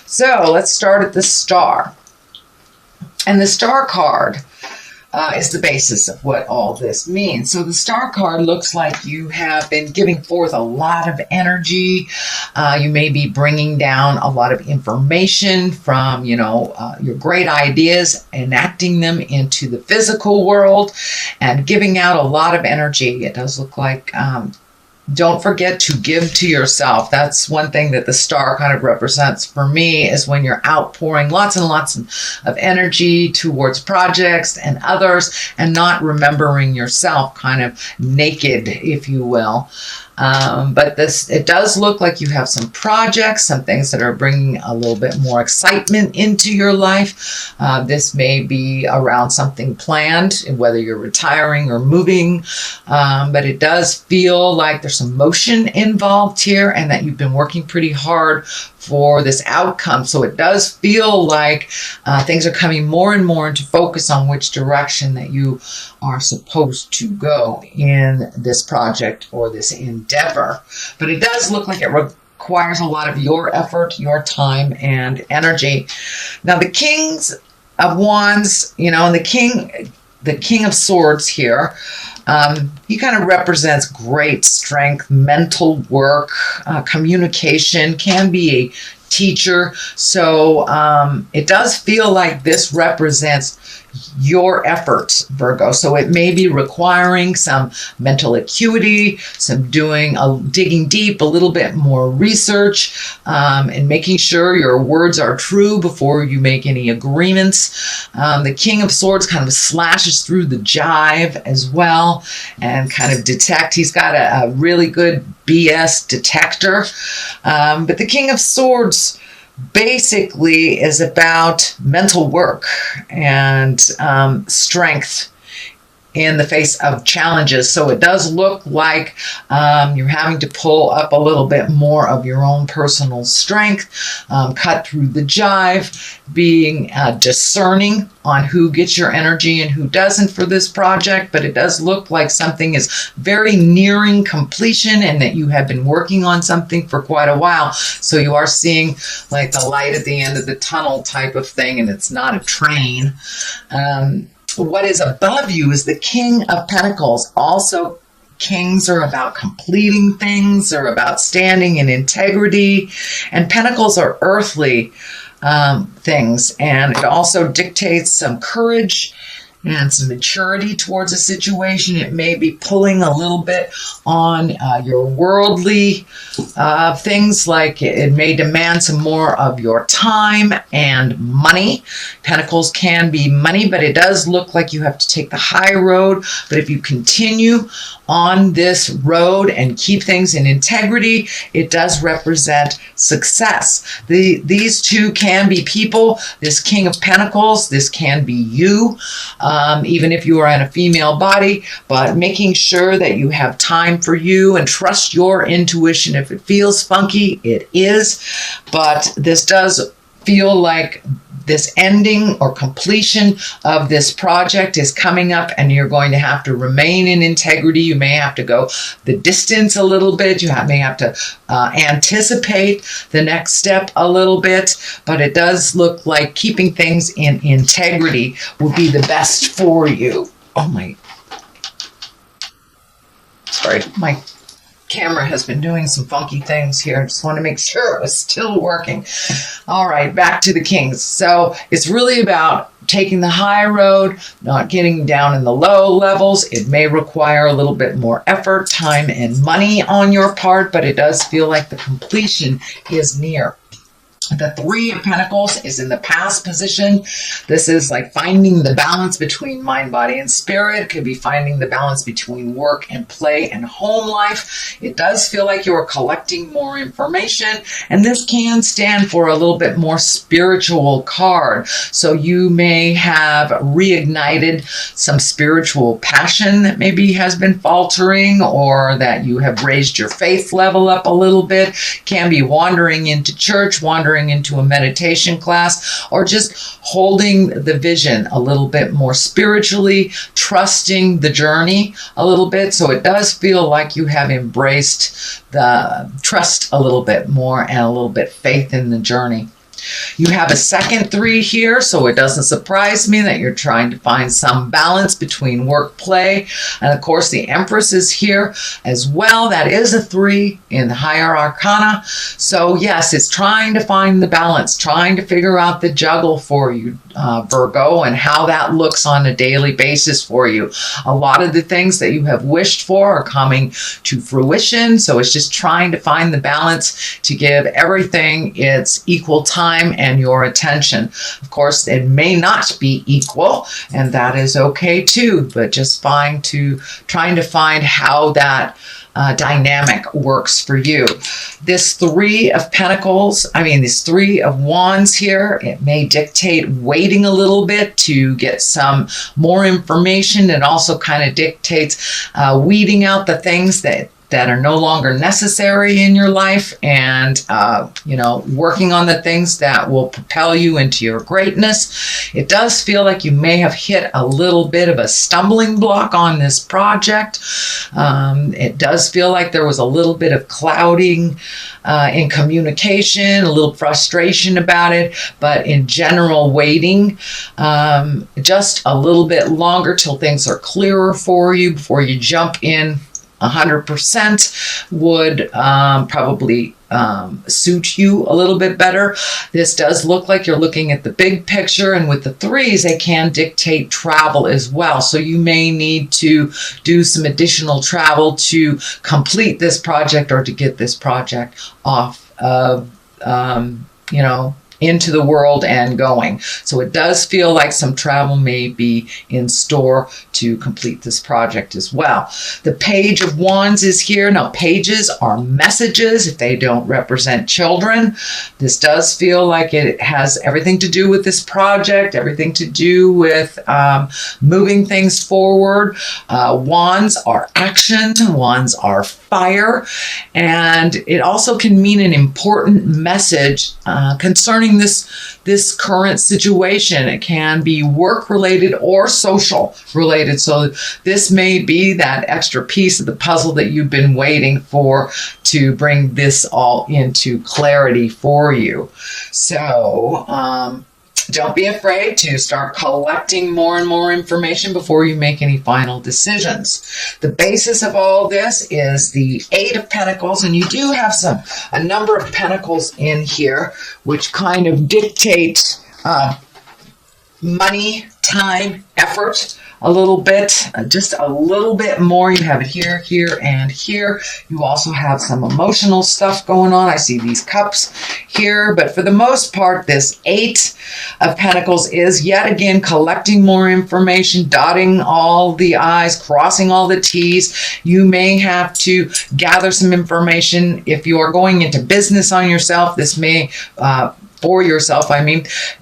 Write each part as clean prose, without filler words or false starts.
So let's start at the star. And the star card is the basis of what all this means. So the star card looks like you have been giving forth a lot of energy. You may be bringing down a lot of information from, your great ideas, enacting them into the physical world and giving out a lot of energy. It does look like don't forget to give to yourself. That's one thing that the star kind of represents for me, is when you're outpouring lots and lots of energy towards projects and others and not remembering yourself, kind of naked, if you will. But it does look like you have some projects, some things that are bringing a little bit more excitement into your life. This may be around something planned, whether you're retiring or moving. But it does feel like there's some motion involved here and that you've been working pretty hard for this outcome. So it does feel like things are coming more and more into focus on which direction that you are supposed to go in this project or this endeavor. But it does look like it requires a lot of your effort, your time, and energy. Now, the Kings of Wands, and the King of Swords here, he kind of represents great strength, mental work, communication, can be a teacher. So it does feel like this represents your efforts, Virgo. So it may be requiring some mental acuity, some digging deep, a little bit more research, and making sure your words are true before you make any agreements. The King of Swords kind of slashes through the jive as well and kind of detect. He's got a really good BS detector. But the King of Swords basically is about mental work and strength in the face of challenges. So it does look like you're having to pull up a little bit more of your own personal strength, cut through the jive, being discerning on who gets your energy and who doesn't for this project. But it does look like something is very nearing completion and that you have been working on something for quite a while. So you are seeing like the light at the end of the tunnel type of thing, and it's not a train. What is above you is the King of Pentacles. Also, kings are about completing things, they're about standing in integrity, and pentacles are earthly things, and it also dictates some courage and some maturity towards a situation. It may be pulling a little bit on your worldly things, like it may demand some more of your time and money. Pentacles can be money, but it does look like you have to take the high road. But if you continue on this road and keep things in integrity, it does represent success. These two can be people. This King of Pentacles, this can be you. Even if you are in a female body, but making sure that you have time for you and trust your intuition. If it feels funky, it is. But this does feel like this ending or completion of this project is coming up, and you're going to have to remain in integrity. You may have to go the distance a little bit. You may have to anticipate the next step a little bit, but it does look like keeping things in integrity will be the best for you. Sorry, my camera has been doing some funky things here. I just want to make sure it was still working. All right, back to the Kings. So it's really about taking the high road, not getting down in the low levels. It may require a little bit more effort, time, and money on your part, but it does feel like the completion is near. The Three of Pentacles is in the past position. This is like finding the balance between mind, body, and spirit. It could be finding the balance between work and play and home life. It does feel like you are collecting more information, and this can stand for a little bit more spiritual card. So you may have reignited some spiritual passion that maybe has been faltering, or that you have raised your faith level up a little bit. Can be wandering into church, wandering into a meditation class, or just holding the vision a little bit more spiritually, trusting the journey a little bit. So it does feel like you have embraced the trust a little bit more and a little bit faith in the journey. You have a second 3 here, so it doesn't surprise me that you're trying to find some balance between work, play, and of course the Empress is here as well. That is a 3 in the higher arcana. So yes, it's trying to find the balance, trying to figure out the juggle for you, Virgo, and how that looks on a daily basis for you. A lot of the things that you have wished for are coming to fruition, so it's just trying to find the balance to give everything its equal time and your attention. Of course, it may not be equal, and that is okay too, but just trying to find how that dynamic works for you. This 3 of Pentacles, this 3 of Wands here, it may dictate waiting a little bit to get some more information. It also kind of dictates weeding out the things that are no longer necessary in your life, and working on the things that will propel you into your greatness. It does feel like you may have hit a little bit of a stumbling block on this project. It does feel like there was a little bit of clouding in communication, a little frustration about it, but in general, waiting just a little bit longer till things are clearer for you before you jump in 100% would probably suit you a little bit better. This does look like you're looking at the big picture, and with the 3s, they can dictate travel as well. So you may need to do some additional travel to complete this project or to get this project off of, into the world and going. So it does feel like some travel may be in store to complete this project as well. The Page of Wands is here. Now, pages are messages if they don't represent children. This does feel like it has everything to do with this project, everything to do with moving things forward. Wands are action. Wands are fire. And it also can mean an important message concerning this current situation. It can be work related or social related. So this may be that extra piece of the puzzle that you've been waiting for to bring this all into clarity for you. So don't be afraid to start collecting more and more information before you make any final decisions. The basis of all this is the 8 of Pentacles, and you do have a number of pentacles in here, which kind of dictate money, time, effort a little bit, just a little bit more. You have it here, here, and here. You also have some emotional stuff going on. I see these cups here, but for the most part, this 8 of Pentacles is yet again collecting more information, dotting all the I's, crossing all the T's. You may have to gather some information if you are going into business on yourself. This may for yourself,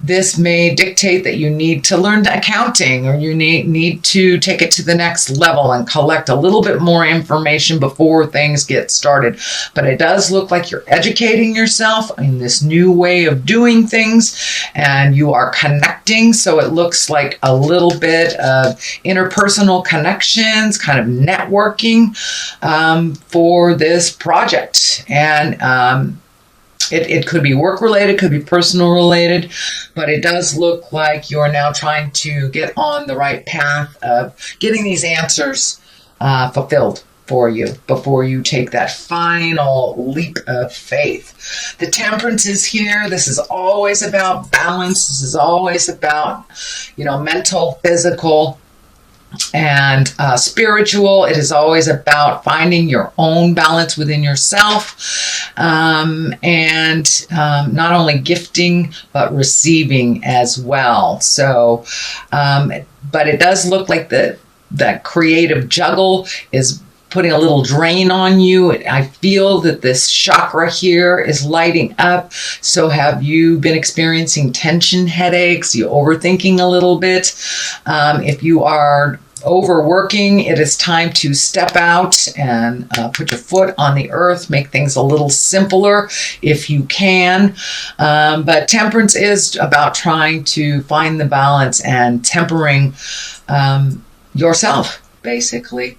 this may dictate that you need to learn accounting, or you need to take it to the next level and collect a little bit more information before things get started. But it does look like you're educating yourself in this new way of doing things, and you are connecting. So it looks like a little bit of interpersonal connections, kind of networking for this project. And it could be work related, could be personal related, but it does look like you're now trying to get on the right path of getting these answers fulfilled for you before you take that final leap of faith. The Temperance is here. This is always about balance. This is always about, mental, physical, and spiritual. It is always about finding your own balance within yourself, and not only gifting but receiving as well. So but it does look like that creative juggle is putting a little drain on you. I feel that this chakra here is lighting up. So have you been experiencing tension, headaches? You overthinking a little bit? If you are overworking, it is time to step out and put your foot on the earth, make things a little simpler if you can. But Temperance is about trying to find the balance and tempering yourself, basically.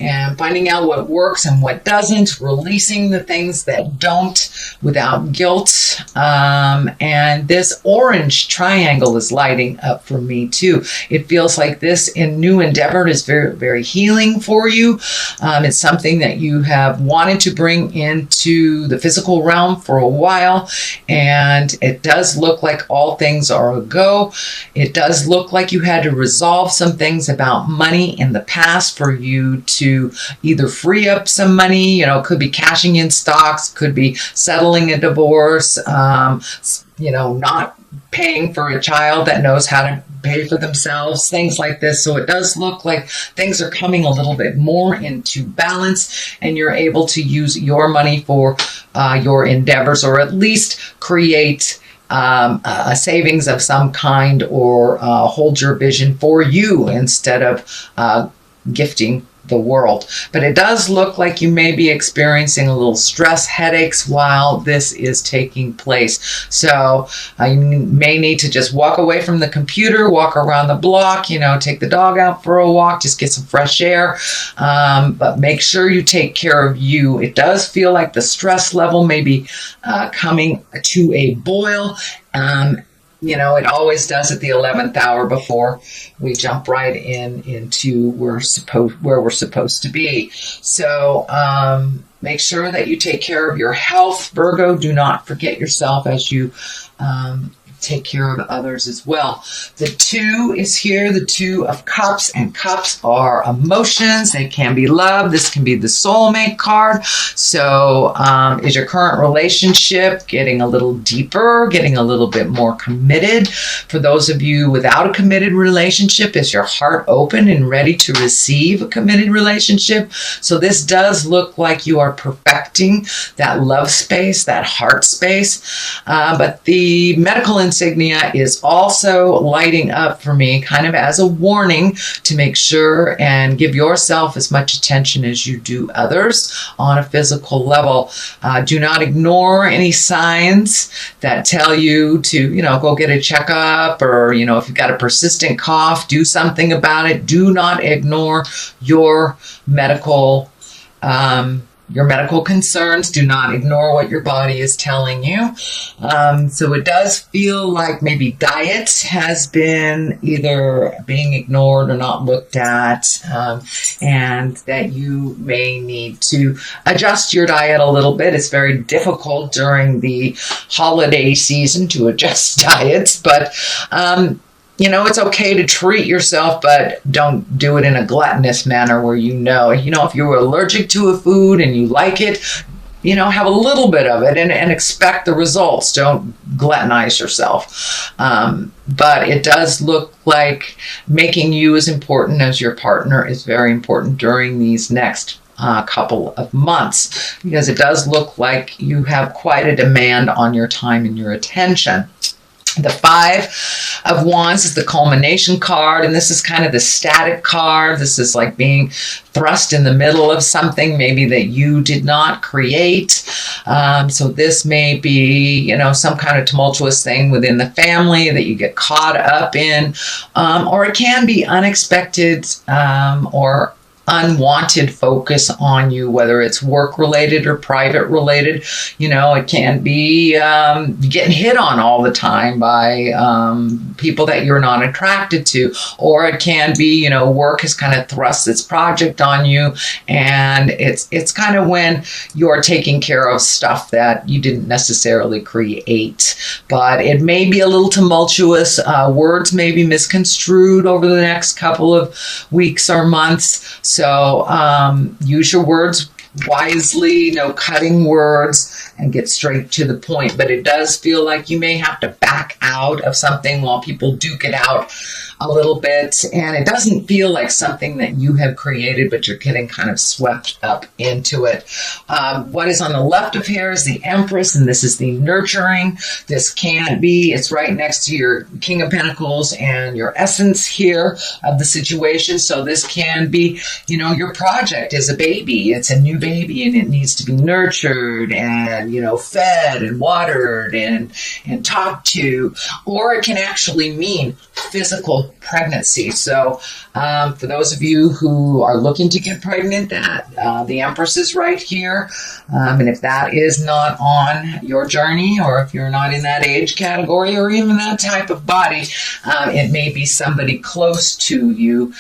and finding out what works and what doesn't, releasing the things that don't without guilt. And this orange triangle is lighting up for me too. It feels like this new endeavor is very, very healing for you. It's something that you have wanted to bring into the physical realm for a while, and it does look like all things are a go. It does look like you had to resolve some things about money in the past for you to either free up some money, could be cashing in stocks, could be settling a divorce, not paying for a child that knows how to pay for themselves, things like this. So it does look like things are coming a little bit more into balance, and you're able to use your money for your endeavors, or at least create a savings of some kind, or hold your vision for you instead of gifting the world. But it does look like you may be experiencing a little stress, headaches while this is taking place. So you may need to just walk away from the computer, walk around the block, take the dog out for a walk, just get some fresh air. But make sure you take care of you. It does feel like the stress level may be coming to a boil. It always does at the 11th hour before we jump right into where we're supposed to be. So make sure that you take care of your health, Virgo. Do not forget yourself as you take care of others as well. The 2 is here, the 2 of Cups, and Cups are emotions. They can be love. This can be the soulmate card. So is your current relationship getting a little deeper, getting a little bit more committed? For those of you without a committed relationship, is your heart open and ready to receive a committed relationship? So this does look like you are perfecting that love space, that heart space. But the medical insignia is also lighting up for me, kind of as a warning to make sure and give yourself as much attention as you do others on a physical level. Do not ignore any signs that tell you to, go get a checkup, or, if you've got a persistent cough, do something about it. Do not ignore your medical concerns. Do not ignore what your body is telling you. So it does feel like maybe diet has been either being ignored or not looked at, and that you may need to adjust your diet a little bit. It's very difficult during the holiday season to adjust diets, but it's okay to treat yourself, but don't do it in a gluttonous manner where if you're allergic to a food and you like it, have a little bit of it and expect the results. Don't gluttonize yourself. But it does look like making you as important as your partner is very important during these next couple of months, because it does look like you have quite a demand on your time and your attention. The 5 of Wands is the culmination card, and this is kind of the static card. This is like being thrust in the middle of something maybe that you did not create. So this may be, some kind of tumultuous thing within the family that you get caught up in, or it can be unexpected or unwanted focus on you, whether it's work related or private related. It can be getting hit on all the time by people that you're not attracted to, or it can be, work has kind of thrust its project on you, and it's kind of when you're taking care of stuff that you didn't necessarily create. But it may be a little tumultuous. Words may be misconstrued over the next couple of weeks or months. So use your words wisely, no cutting words, and get straight to the point. But it does feel like you may have to back out of something while people duke it out a little bit. And it doesn't feel like something that you have created, but you're getting kind of swept up into it. What is on the left of here is the Empress, and this is the nurturing. This can be, it's right next to your King of Pentacles and your essence here of the situation. So this can be, your project is a baby. It's a new baby, and it needs to be nurtured and, fed and watered and talked to. Or it can actually mean physical potential pregnancy. So for those of you who are looking to get pregnant, that the Empress is right here. And if that is not on your journey, or if you're not in that age category or even that type of body, it may be somebody close to you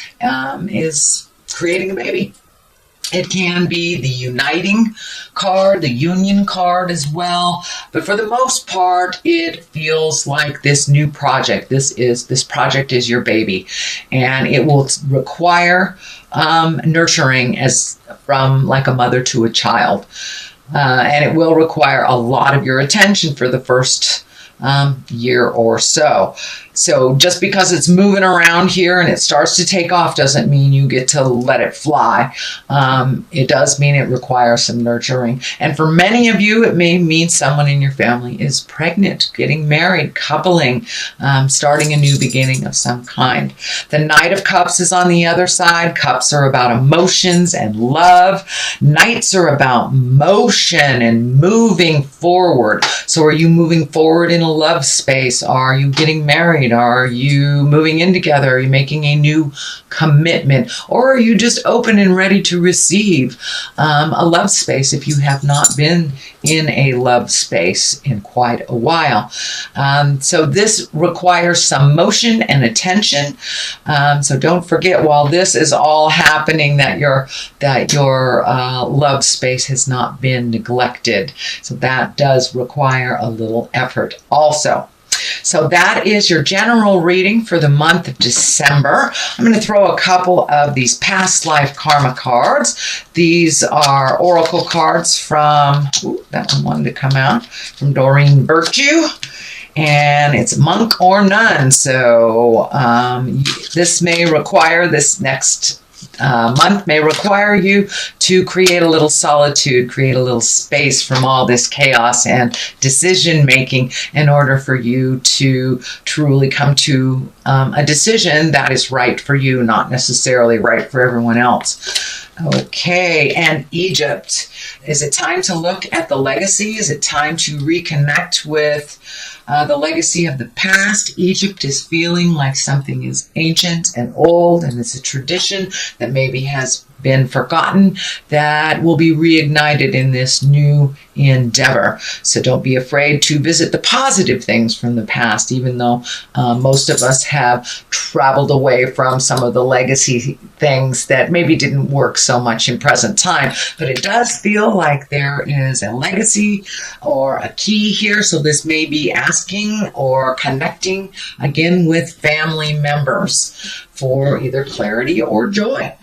is creating a baby. It can be the uniting card, the union card as well. But for the most part, it feels like this new project. This project is your baby, and it will require nurturing as from like a mother to a child. And it will require a lot of your attention for the first year or so. So just because it's moving around here and it starts to take off doesn't mean you get to let it fly. It does mean it requires some nurturing. And for many of you, it may mean someone in your family is pregnant, getting married, coupling, starting a new beginning of some kind. The Knight of Cups is on the other side. Cups are about emotions and love. Knights are about motion and moving forward. So are you moving forward in a love space? Are you getting married? Are you moving in together? Are you making a new commitment? Or are you just open and ready to receive a love space if you have not been in a love space in quite a while? So this requires some motion and attention. So don't forget, while this is all happening, that your love space has not been neglected. So that does require a little effort also. So that is your general reading for the month of December. I'm going to throw a couple of these past life karma cards. These are oracle cards from, that one wanted to come out, from Doreen Virtue. And it's monk or nun. So this next month may require you to create a little solitude, create a little space from all this chaos and decision making in order for you to truly come to a decision that is right for you, not necessarily right for everyone else. Okay, and Egypt. Is it time to look at the legacy? Is it time to reconnect with the legacy of the past? Egypt is feeling like something is ancient and old, and it's a tradition that maybe has been forgotten that will be reignited in this new endeavor. So don't be afraid to visit the positive things from the past, even though most of us have traveled away from some of the legacy things that maybe didn't work so much in present time. But it does feel like there is a legacy or a key here. So this may be asking or connecting again with family members for either clarity or joy.